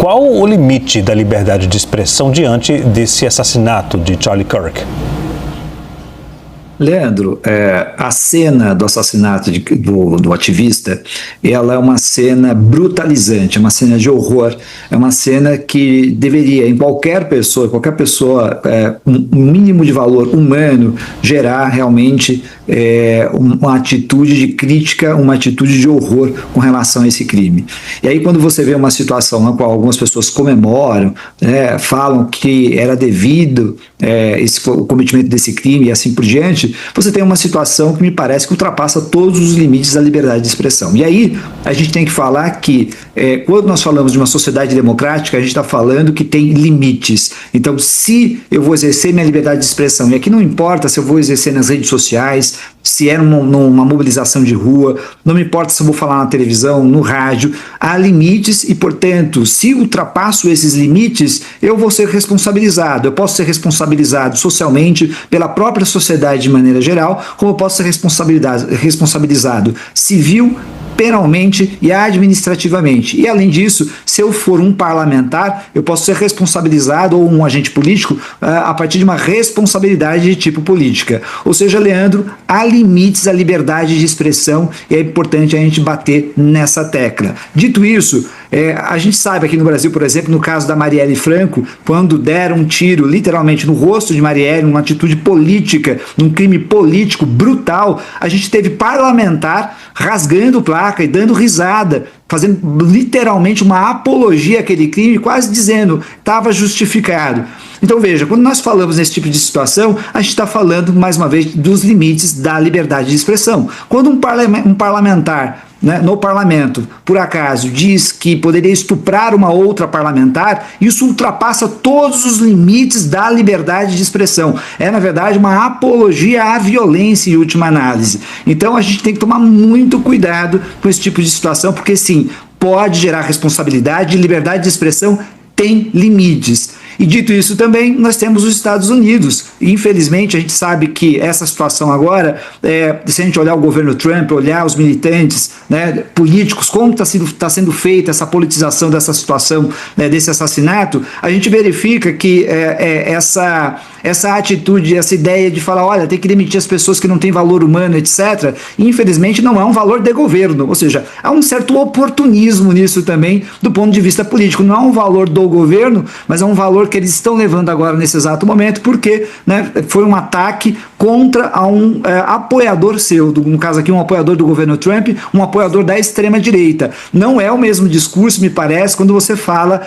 Qual o limite da liberdade de expressão diante desse assassinato de Charlie Kirk? Leandro, a cena do assassinato do ativista, ela é uma cena brutalizante, é uma cena de horror, é uma cena que deveria, em qualquer pessoa, um mínimo de valor humano, gerar realmente uma atitude de crítica, uma atitude de horror com relação a esse crime. E aí quando você vê uma situação na qual algumas pessoas comemoram, falam que era devido o cometimento desse crime e assim por diante, você tem uma situação que me parece que ultrapassa todos os limites da liberdade de expressão. E aí a gente tem que falar que quando nós falamos de uma sociedade democrática, a gente está falando que tem limites. Então, se eu vou exercer minha liberdade de expressão, e aqui não importa se eu vou exercer nas redes sociais, se é numa mobilização de rua, não me importa se eu vou falar na televisão, no rádio, há limites e, portanto, se ultrapasso esses limites, eu vou ser responsabilizado. Eu posso ser responsabilizado socialmente pela própria sociedade de maneira geral, como eu posso ser responsabilizado civil, penalmente e administrativamente. E, além disso, se eu for um parlamentar, eu posso ser responsabilizado, ou um agente político, a partir de uma responsabilidade de tipo política. Ou seja, Leandro, há limites à liberdade de expressão e é importante a gente bater nessa tecla. Dito isso, a gente sabe aqui no Brasil, por exemplo, no caso da Marielle Franco, quando deram um tiro literalmente no rosto de Marielle, numa atitude política, num crime político brutal, a gente teve parlamentar rasgando placa e dando risada, fazendo literalmente uma apologia àquele crime, quase dizendo que estava justificado. Então veja, quando nós falamos nesse tipo de situação, a gente está falando, mais uma vez, dos limites da liberdade de expressão. Quando um parlamentar, no parlamento, por acaso, diz que poderia estuprar uma outra parlamentar, isso ultrapassa todos os limites da liberdade de expressão. É, na verdade, uma apologia à violência em última análise. Então a gente tem que tomar muito cuidado com esse tipo de situação, porque sim, pode gerar responsabilidade e liberdade de expressão tem limites. E dito isso também, nós temos os Estados Unidos. E, infelizmente, a gente sabe que essa situação agora, se a gente olhar o governo Trump, olhar os militantes, políticos, como está sendo feita essa politização dessa situação, desse assassinato, a gente verifica que essa atitude, essa ideia de falar, olha, tem que demitir as pessoas que não têm valor humano, etc., infelizmente não é um valor de governo. Ou seja, há um certo oportunismo nisso também, do ponto de vista político. Não é um valor do governo, mas é um valor que eles estão levando agora nesse exato momento, porque foi um ataque contra um apoiador seu, no caso aqui um apoiador do governo Trump, um apoiador da extrema-direita. Não é o mesmo discurso, me parece, quando você fala